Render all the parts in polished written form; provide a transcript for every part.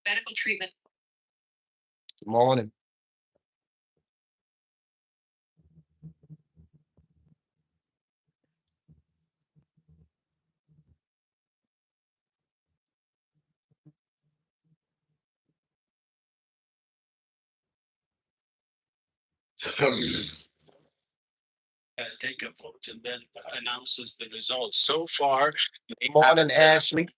Medical treatment. Good morning. Take a vote and then announces the results. So far, Good morning, Ashley.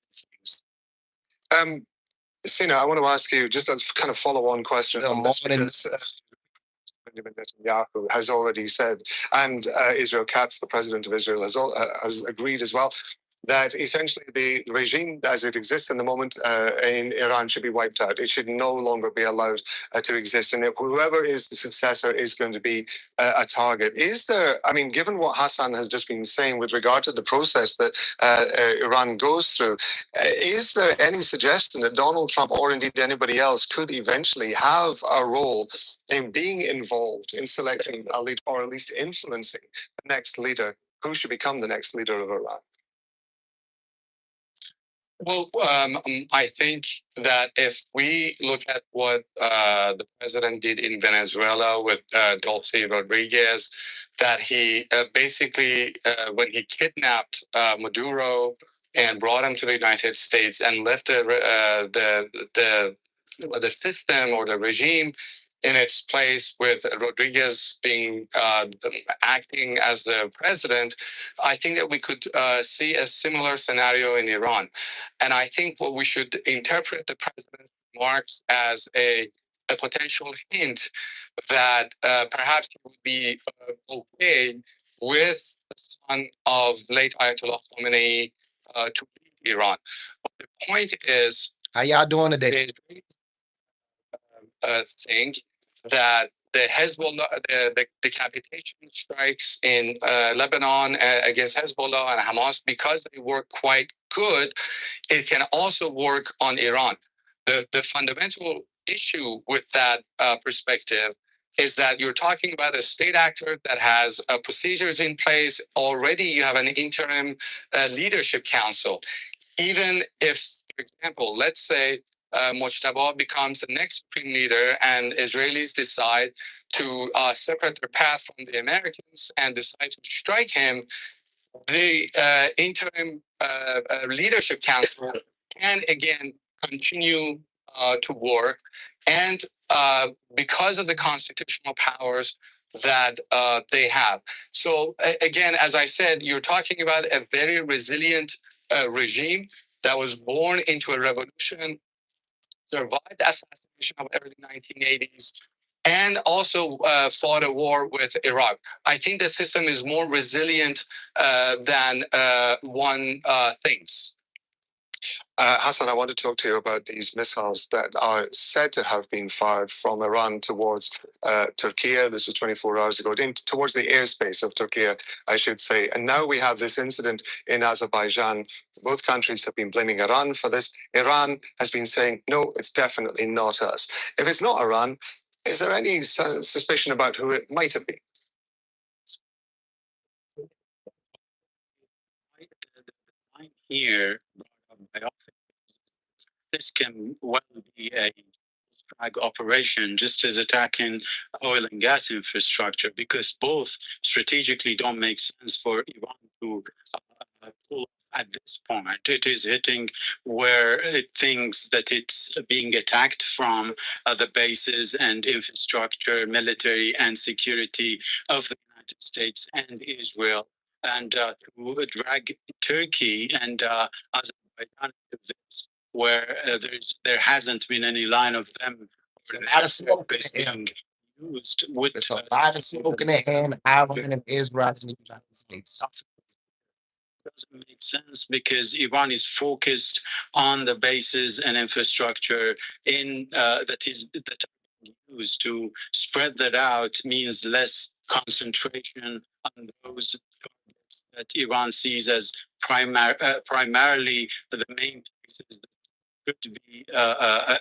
Sina, I want to ask you just a kind of follow-on question Good on this morning. because Benjamin Netanyahu has already said, and Israel Katz, the president of Israel, has agreed as well, that essentially the regime as it exists in the moment in Iran should be wiped out. It should no longer be allowed to exist. And whoever is the successor is going to be a target. Is there, I mean, given what Hassan has just been saying with regard to the process that Iran goes through, is there any suggestion that Donald Trump or indeed anybody else could eventually have a role in being involved in selecting a leader or at least influencing the next leader who should become the next leader of Iran? well, I think that if we look at what the president did in Venezuela with Dulce Rodriguez, that he basically, when he kidnapped Maduro and brought him to the United States and left the system or the regime in its place with Rodriguez being acting as the president, I think that we could see a similar scenario in Iran. And I think what we should interpret the president's remarks as a potential hint that perhaps he would be okay with the son of late Ayatollah Khamenei to lead Iran. But the point is, How y'all doing today? Think that the Hezbollah, the decapitation strikes in Lebanon against Hezbollah and Hamas, because they work quite good, it can also work on Iran. The fundamental issue with that perspective is that you're talking about a state actor that has procedures in place. Already you have an interim leadership council. Even if, for example, let's say Mojtaba becomes the next supreme leader and Israelis decide to separate their path from the Americans and decide to strike him, the interim leadership council can again continue to work. And because of the constitutional powers that they have. So again, as I said, you're talking about a very resilient regime that was born into a revolution, survived the assassination of early 1980s, and also fought a war with Iraq. I think the system is more resilient than one thinks. Hassan, I want to talk to you about these missiles that are said to have been fired from Iran towards Turkey. This was 24 hours ago, towards the airspace of Turkey, I should say. And now we have this incident in Azerbaijan. Both countries have been blaming Iran for this. Iran has been saying, no, it's definitely not us. If it's not Iran, is there any suspicion about who it might have been? Here, this can well be a flag operation, just as attacking oil and gas infrastructure, because both strategically don't make sense for Iran to pull at this point. It is hitting where it thinks that it's being attacked from the bases and infrastructure, military and security of the United States and Israel, and to drag Turkey and Azerbaijan into this, where there hasn't been any line of them. There's a lot of smoke in the air. Used with There's a lot of smoke in the air in Iran and Israel and the United States. Doesn't make sense because Iran is focused on the bases and infrastructure in that are used. To spread that out means less concentration on those targets that Iran sees as primarily the main places could be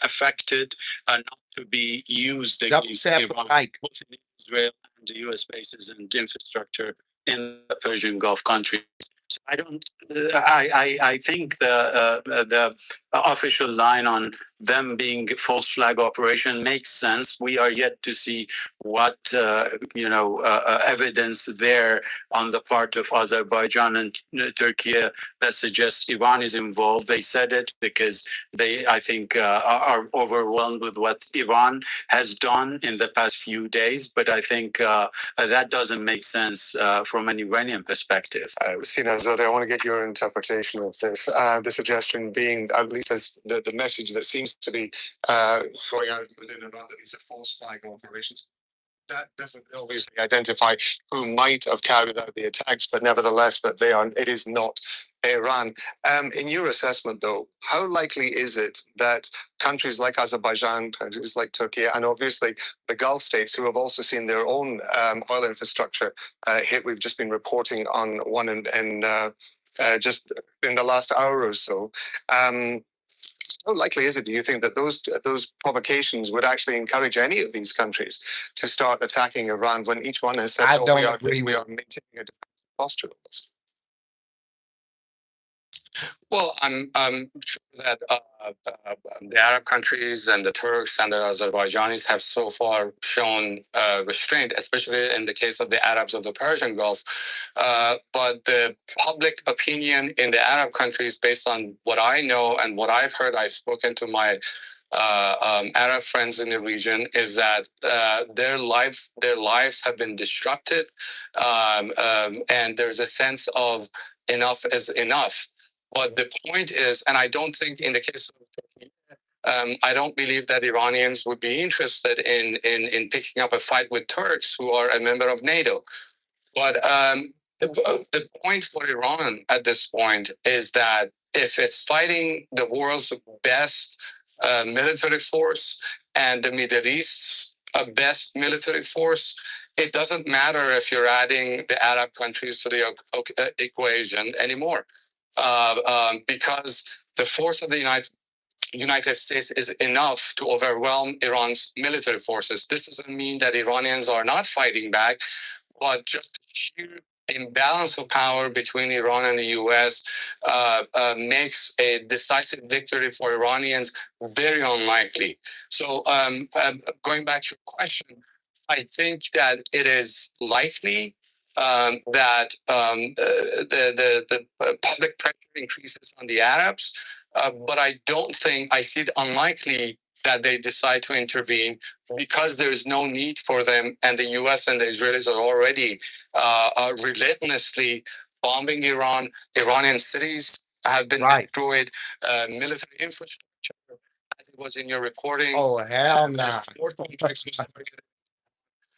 affected, not to be used against Iran, both in Israel and the U.S. bases and infrastructure in the Persian Gulf countries. So I don't. I think the official line on them being false flag operation makes sense. We are yet to see what evidence there on the part of Azerbaijan and Turkey that suggests Iran is involved. They said it because they, I think, are overwhelmed with what Iran has done in the past few days. But I think that doesn't make sense from an Iranian perspective. Sina Zodi, I want to get your interpretation of this. The suggestion being, at least as the message that seems to be going out within Iran, that these are false flag operations. That doesn't obviously identify who might have carried out the attacks, but nevertheless, that it is not Iran. In your assessment, though, how likely is it that countries like Azerbaijan, countries like Turkey, and obviously the Gulf states, who have also seen their own oil infrastructure hit, we've just been reporting on one in just in the last hour or so. How likely is it, do you think, that those provocations would actually encourage any of these countries to start attacking Iran when each one has said, I don't agree we are maintaining a defensive posture on this? Well, I'm sure that the Arab countries and the Turks and the Azerbaijanis have so far shown restraint, especially in the case of the Arabs of the Persian Gulf. But the public opinion in the Arab countries, based on what I know and what I've heard, I've spoken to my Arab friends in the region, is that their lives have been disrupted, and there's a sense of enough is enough. But the point is, and I don't think in the case of Turkey, I don't believe that Iranians would be interested in picking up a fight with Turks who are a member of NATO. But the point for Iran at this point is that if it's fighting the world's best military force and the Middle East's best military force, it doesn't matter if you're adding the Arab countries to the equation anymore. Because the force of the United States is enough to overwhelm Iran's military forces. This doesn't mean that Iranians are not fighting back, but just the sheer imbalance of power between Iran and the US makes a decisive victory for Iranians very unlikely. So going back to your question, I think that it is likely that the public pressure increases on the Arabs, but I don't think, I see it unlikely that they decide to intervene because there's no need for them, and the US and the Israelis are already relentlessly bombing Iran. Iranian cities have been destroyed, military infrastructure, as it was in your reporting. Oh, hell no.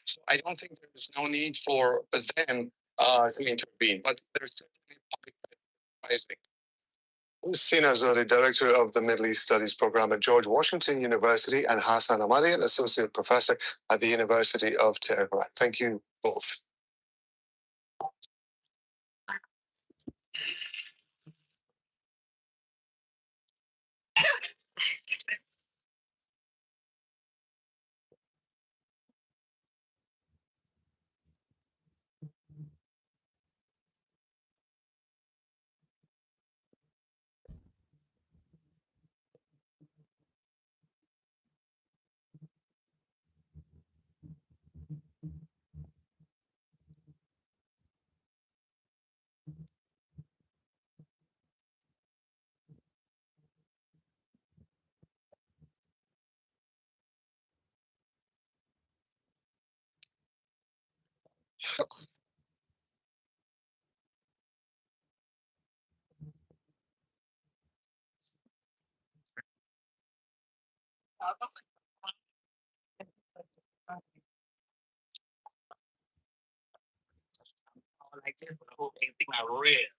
So I don't think there's no need for them to intervene, but there's certainly public rising. Sina Zodi, Director of the Middle East Studies Program at George Washington University, and Hassan Ahmadian, Associate Professor at the University of Tehran. Thank you both. Like this, the whole thing I read.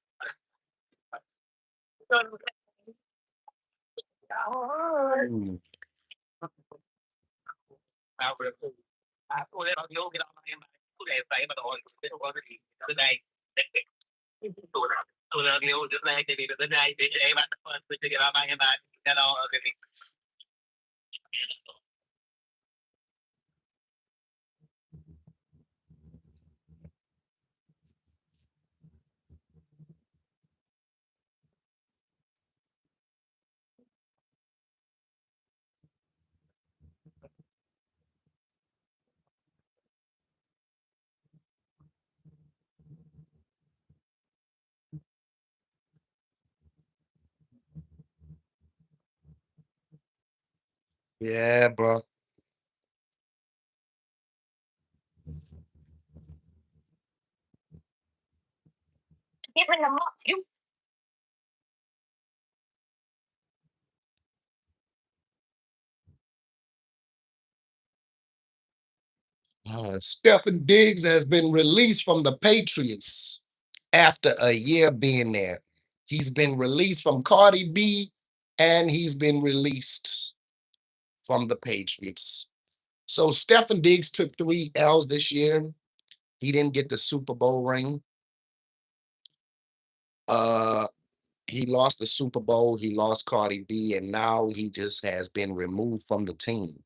Vô cái đó em tôi để phải mà rồi cái đó thì tới đây tôi là liêu trước đây thì đến đây thì em bắt tôi cái đó em Okay. Yeah, bro. Stephen Diggs has been released from the Patriots after a year being there. He's been released from Cardi B and he's been released from the Patriots. So Stephen Diggs took 3 L's this year. He didn't get the Super Bowl ring. He lost the Super Bowl, he lost Cardi B, and now he just has been removed from the team.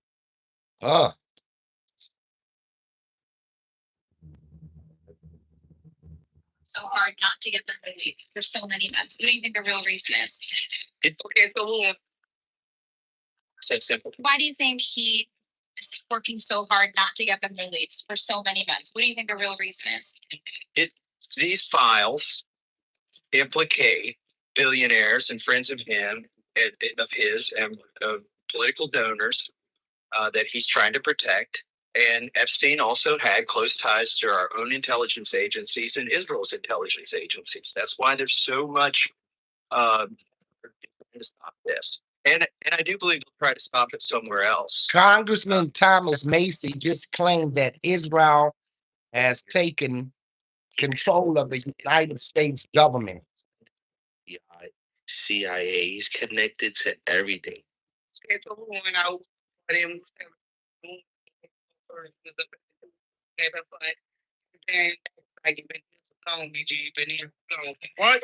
So hard not to get them released for so many events. What do you think the real reason is? So simple. Why do you think he is working so hard not to get them released for so many events? What do you think the real reason is? These files implicate billionaires and friends of him, of his, and political donors that he's trying to protect. And Epstein also had close ties to our own intelligence agencies and Israel's intelligence agencies. That's why there's so much to stop this. And I do believe they'll try to stop it somewhere else. Congressman Thomas Macy just claimed that Israel has taken control of the United States government. CIA is connected to everything. What?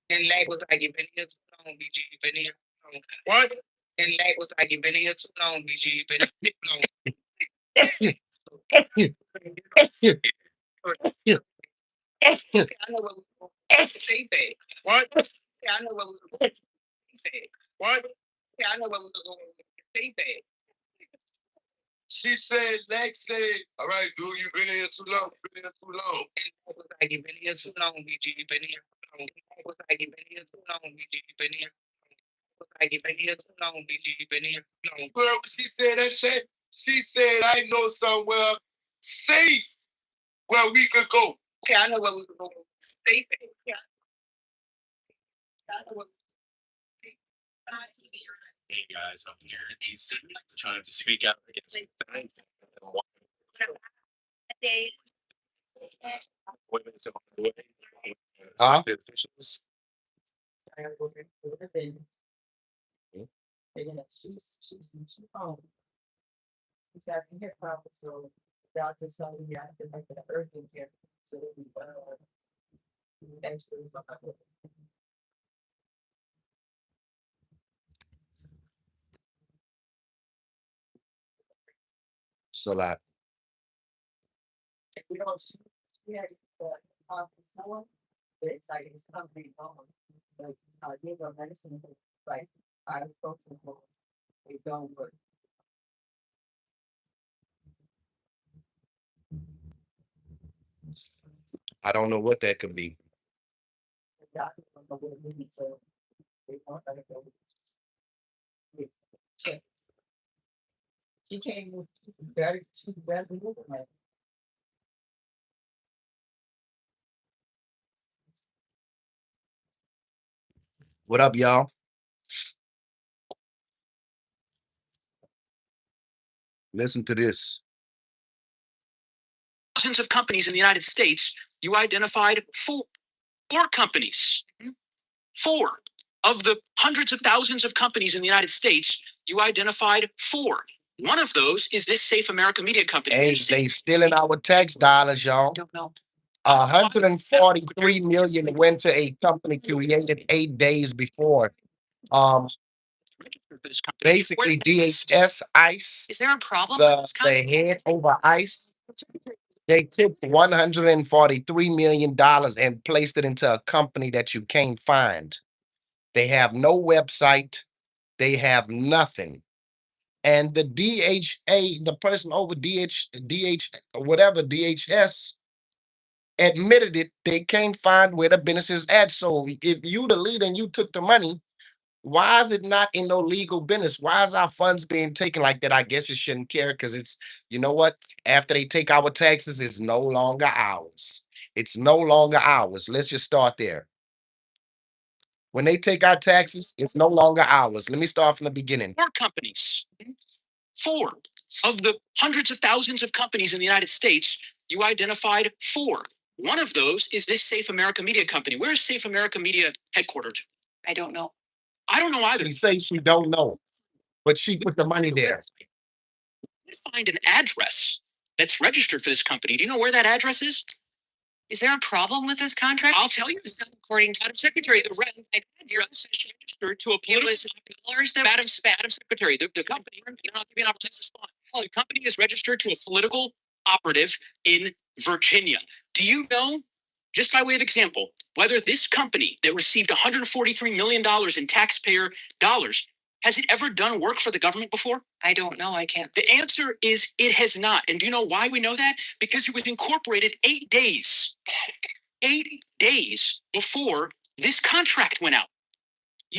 And lag was like, you've been here too long, BG. You've been here too long. What? And lag was like, you've been here too long, BG. You've been here too long. I know what we were going to say that. What? Yeah, I know what we were going to say. What? Yeah, I know what we were going to say that. She said, Lex said, all right, dude, you've been here too long. Been here too long. And lag was like, you've been here too long, BG. You've been here too long. Lag was like, you've been here too long, BG. You've been here too long. Was like, you've been here too long, BG. You've been here too long. Girl, she said that shit. She said, I know somewhere safe where we could go. Yeah, I know what we were going to say that. Yeah. I know what Hey guys, I'm here. He's trying to speak out against Huh? the officials. She's home. She's having hip hop, so the doctor said we have to make an urgent care. So we actually was like, So that we don't she had someone, but it's like it's company home. Like give her medicine, like I go from home. They don't work. I don't know what that could be. The doctor don't know what it means, so they want her to go. Check. She came with she barely moving like. What up, y'all? Listen to this. Thousands of companies in the United States, you identified four companies. 4 of the hundreds of thousands of companies in the United States, you identified 4. One of those is this Safe America Media Company. Hey, they stealing our tax dollars, y'all. Don't know. 143 million went to a company created 8 days before. registered for this company. Basically DHS, ICE, Is there a problem with this the company? head over ICE, they took $143 million and placed it into a company that you can't find. They have no website. They have nothing. And the DHA, the person over whatever, DHS, admitted it. They can't find where the business is at. So if you the leader and you took the money, why is it not in no legal business? Why is our funds being taken like that? I guess it shouldn't care because it's, you know what? After they take our taxes, it's no longer ours. It's no longer ours. Let's just start there. When they take our taxes, it's no longer ours. Let me start from the beginning. 4 companies. 4 of the hundreds of thousands of companies in the United States, you identified 4. One of those is this Safe America Media company. Where is Safe America Media headquartered? I don't know. I don't know either. She says she don't know, but she put the money there. You find an address that's registered for this company. Do you know where that address is? Is there a problem with this contract? I'll tell you. According to Madam Secretary, the address is registered to a political Madam Secretary, the company, you're not giving an opportunity to respond. The company is registered to a political operative in Virginia. Do you know, just by way of example, whether this company that received $143 million in taxpayer dollars, has it ever done work for the government before? I don't know. I can't. The answer is it has not. And do you know why we know that? Because it was incorporated 8 days. 8 days before this contract went out.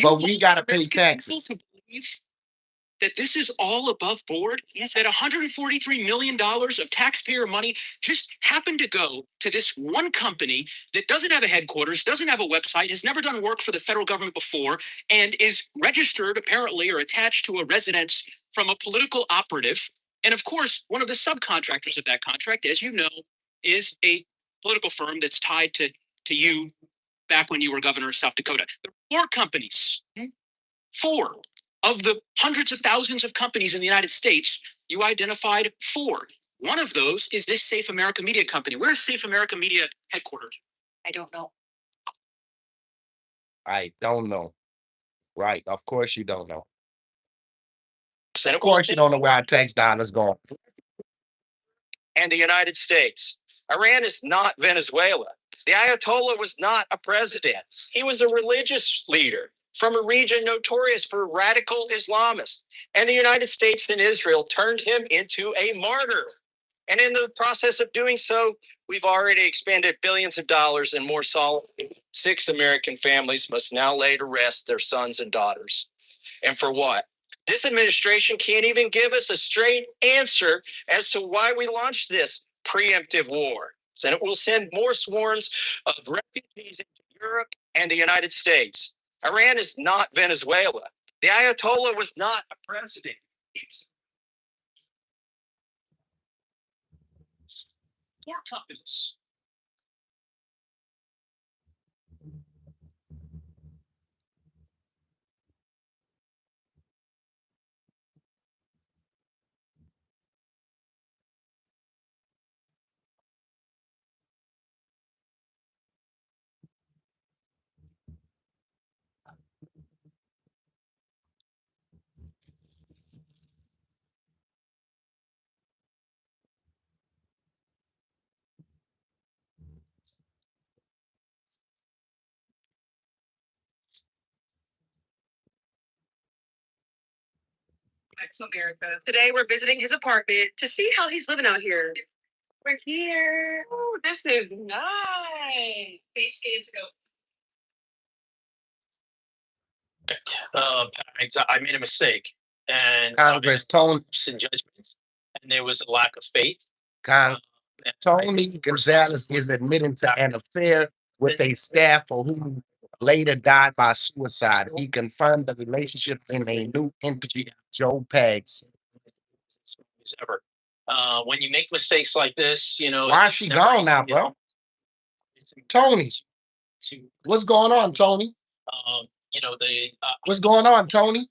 But we got to pay taxes. To believe that this is all above board? Yes. That $143 million of taxpayer money just happened to go to this one company that doesn't have a headquarters, doesn't have a website, has never done work for the federal government before, and is registered apparently or attached to a residence from a political operative. And of course, one of the subcontractors of that contract, as you know, is a political firm that's tied to you back when you were governor of South Dakota. There are 4 companies. 4 of the hundreds of thousands of companies in the United States, you identified 4. One of those is this Safe America Media company. Where is Safe America Media headquartered? I don't know. I don't know. Right. Of course you don't know. Senate Of course you don't know where our tax dollars going. And the United States. Iran is not Venezuela. The Ayatollah was not a president. He was a religious leader from a region notorious for radical Islamists. And the United States and Israel turned him into a martyr. And in the process of doing so, we've already expended billions of dollars and more solemnly, 6 American families must now lay to rest their sons and daughters. And for what? This administration can't even give us a straight answer as to why we launched this preemptive war. And it will send more swarms of refugees into Europe and the United States. Iran is not Venezuela. The Ayatollah was not a president. He was 4 companies. America. Today we're visiting his apartment to see how he's living out here. We're here. Oh, this is nice. Face to go. I made a mistake, and Congress Tony in judgment, and there was a lack of faith. Tony Gonzalez is admitting to an affair with a staffer who later died by suicide. He confirmed the relationship in a new interview with Joe Pags. Ever. When you make mistakes like this, you know. Why is she gone now, bro? Tony, what's going on, Tony? You know, what's going on, Tony?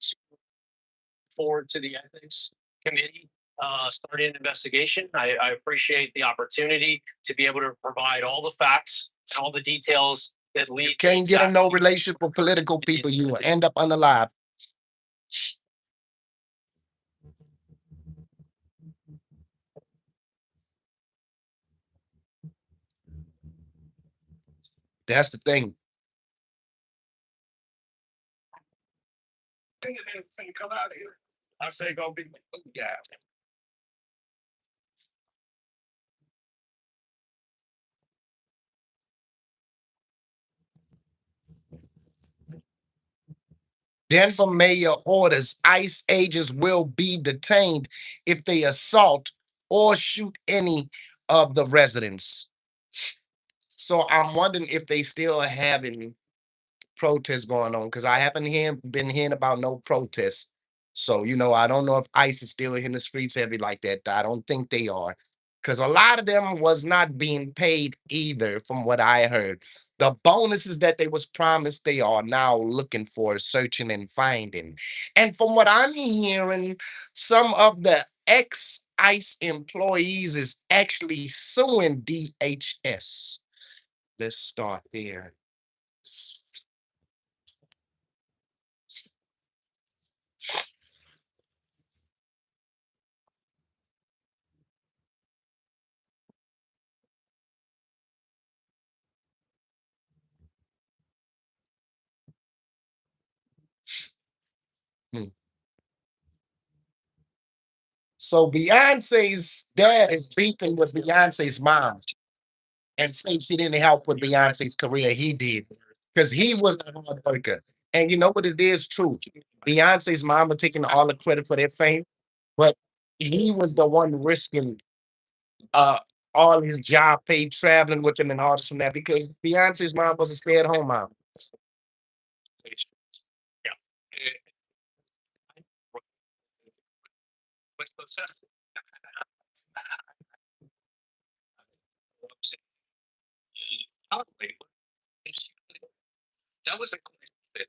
Forward to the ethics committee, started an investigation. I appreciate the opportunity to be able to provide all the facts and all the details that lead. You can't get a no relationship with political people. You will end up unalive. That's the thing. Come out of here. I say go be guy. Denver mayor orders ICE agents will be detained if they assault or shoot any of the residents. So I'm wondering if they still having protests going on because I haven't been hearing about no protests. So, I don't know if ICE is still in the streets heavy like that. I don't think they are. Because a lot of them was not being paid either, from what I heard. The bonuses that they was promised, they are now looking for, searching and finding. And from what I'm hearing, some of the ex-ICE employees is actually suing DHS. Let's start there. Hmm. So Beyonce's dad is beefing with Beyonce's mom and say she didn't help with Beyonce's career. He did because he was the hard worker. And you know what it is true. Beyonce's mom are taking all the credit for their fame, but he was the one risking uh all his job paid traveling with him and all this and that because Beyonce's mom was a stay-at-home mom. Yeah. What's the sense? That was a question.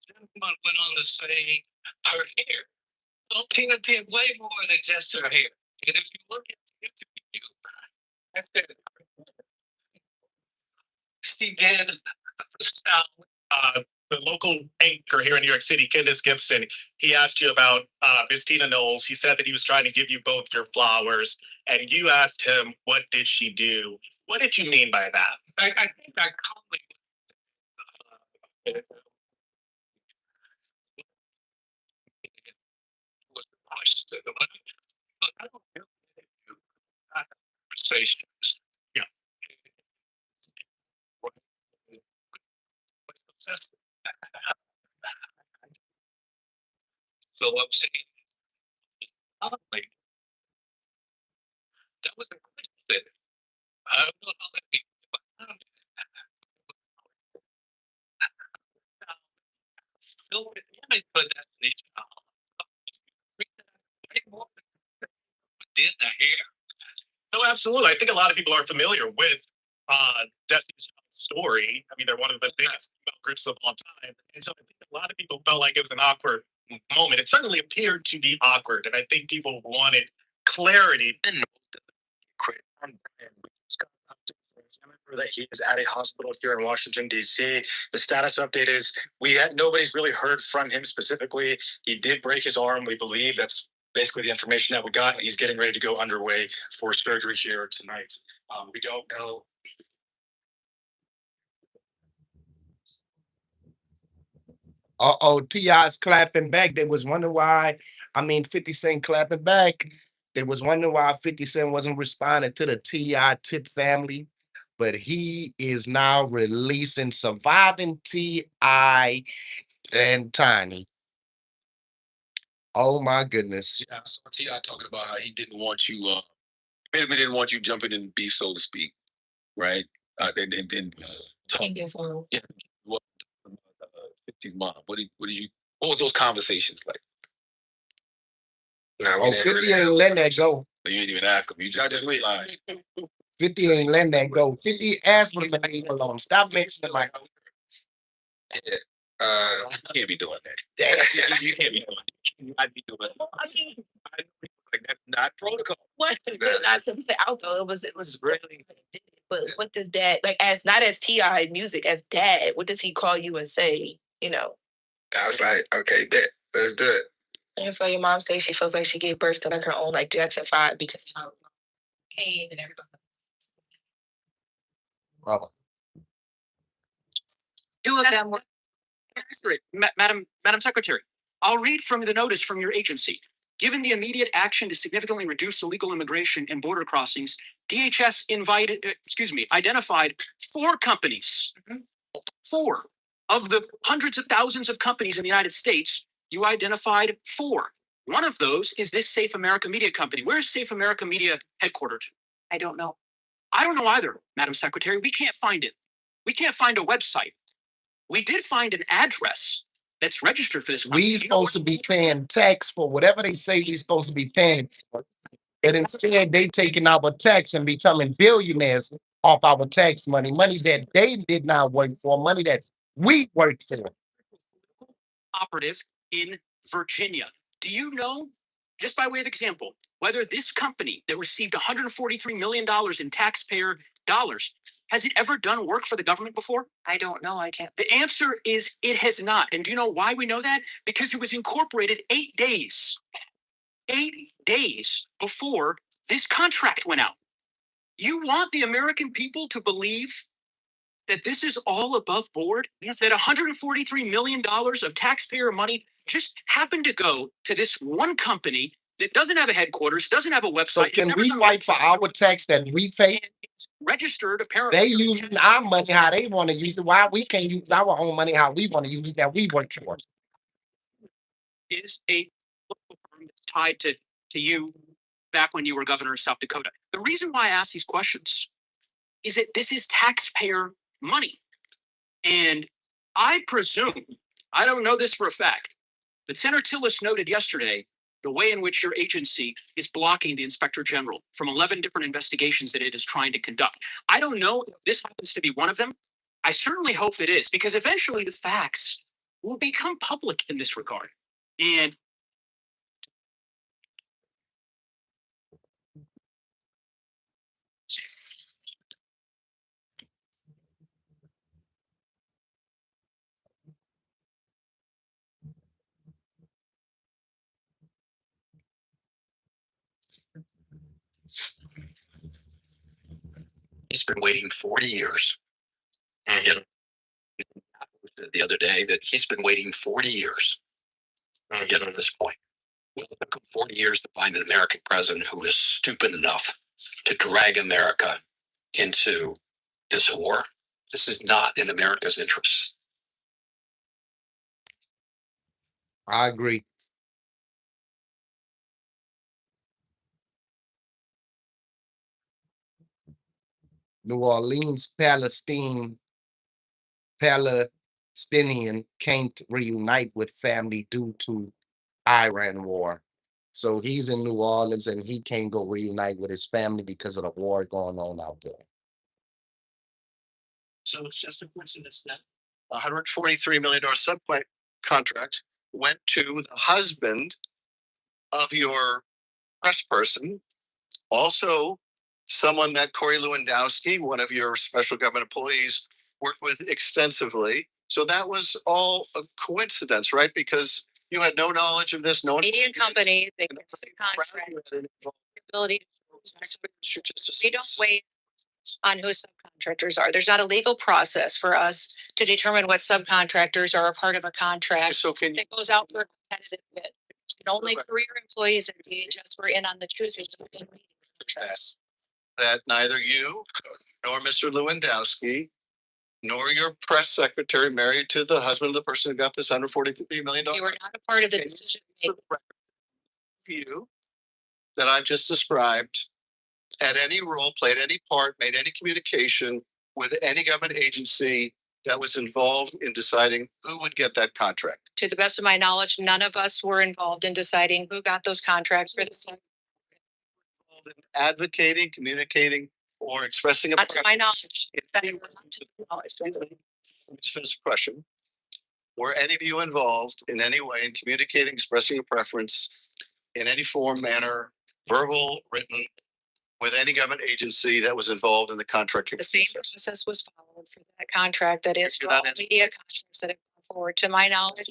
Gentleman went on to say her hair. Well, Tina did way more than just her hair. And if you look at the interview, after she did the local anchor here in New York City, Candace Gibson, he asked you about Miss Tina Knowles. He said that he was trying to give you both your flowers, and you asked him, what did she do? What did you mean by that? I think I calmly was the question. I don't know. Conversations. Yeah. So I'm saying, that was the question. I don't know how that built an image for destination. Did the hair? No, absolutely. I think a lot of people are familiar with Destiny's Child's story. I mean, they're one of the biggest groups of all time. And so I think a lot of people felt like it was an awkward moment. It certainly appeared to be awkward. And I think people wanted clarity. That he is at a hospital here in Washington, D.C. The status update is nobody's really heard from him specifically. He did break his arm, we believe. That's basically the information that we got. He's getting ready to go underway for surgery here tonight. We don't know. T.I.'s clapping back. They was wondering why, 50 Cent clapping back. They was wondering why 50 Cent wasn't responding to the T.I. Tip family. But he is now releasing Surviving T.I. and Tiny. Oh my goodness. Yeah, I saw T.I. talking about how he didn't want you, basically didn't want you jumping in beef, so to speak, right? Yeah, what, 50's mom. What was those conversations like? Nah, 50 ain't letting that go. You ain't even ask him. You just wait. 50 ain't letting that go. 50 asked him to leave him alone. Stop mentioning my. Yeah. You can't be doing that. You can't be doing that. You might be doing that. Like that's not protocol. What's not something out though? It was really. But what does dad like as not as T.I. music as dad? What does he call you and say? I was like, okay, bet, let's do it. And so your mom says she feels like she gave birth to like her own like Jackson 5 because of how pain and everybody. Brother. Two of them were Accurate, Madam Secretary. I'll read from the notice from your agency. Given the immediate action to significantly reduce illegal immigration and border crossings, DHS identified 4 companies. 4 of the hundreds of thousands of companies in the United States. You identified 4. One of those is this Safe America Media company. Where's Safe America Media headquartered? I don't know. I don't know either, Madam Secretary. We can't find it. We can't find a website. We did find an address that's registered for this company. We supposed to be paying tax for whatever they say we supposed to be paying for. And instead they taking our tax and becoming billionaires off our tax money, money that they did not work for, money that we worked for. Operative in Virginia. Do you know, just by way of example, whether this company that received $143 million in taxpayer dollars, has it ever done work for the government before? I don't know. I can't. The answer is it has not. And do you know why we know that? Because it was incorporated 8 days. 8 days before this contract went out. You want the American people to believe that this is all above board? Yes. That $143 million of taxpayer money just happened to go to this one company that doesn't have a headquarters, doesn't have a website. So can we fight for our tax that we pay? It's registered apparently. They using our money how they want to use it. Why we can't use our own money how we want to use it that we work for? Is a local firm that's tied to you back when you were governor of South Dakota. The reason why I ask these questions is that this is taxpayer money. And I presume, I don't know this for a fact, but Senator Tillis noted yesterday the way in which your agency is blocking the Inspector General from 11 different investigations that it is trying to conduct. I don't know if this happens to be one of them. I certainly hope it is, because eventually the facts will become public in this regard. And He's been waiting 40 years. And the other day that he's been waiting 40 years to get to this point. Well, it took him 40 years to find an American president who is stupid enough to drag America into this war. This is not in America's interest. I agree. New Orleans Palestinian can't reunite with family due to Iran war. So he's in New Orleans and he can't go reunite with his family because of the war going on out there. So it's just a coincidence that $143 million subcontract went to the husband of your press person, also someone that Corey Lewandowski, one of your special government employees, worked with extensively. So that was all a coincidence, right? Because you had no knowledge of this. No media company that gets the contract. Ability to we don't wait on who subcontractors are. There's not a legal process for us to determine what subcontractors are a part of a contract. So can you, that goes out for a competitive bid. And only career employees at DHS were in on the choosing that neither you nor Mr. Lewandowski nor your press secretary, married to the husband of the person who got this $143 million. You were not a part of the decision view that I've just described, had any role, played any part, made any communication with any government agency that was involved in deciding who would get that contract. To the best of my knowledge, none of us were involved in deciding who got those contracts for the team. Advocating, communicating, or expressing a not to my knowledge. First question. Were any of you involved in any way in communicating, expressing a preference in any form, manner, verbal, written, with any government agency that was involved in the contracting? The same process was followed for that contract that is for all media contracts that have gone forward. To my knowledge,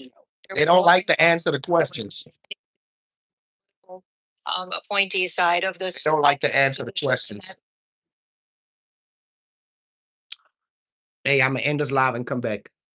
they don't like to answer the questions. appointee side of They this. don't like to answer the questions. Hey, I'm gonna end this live and come back.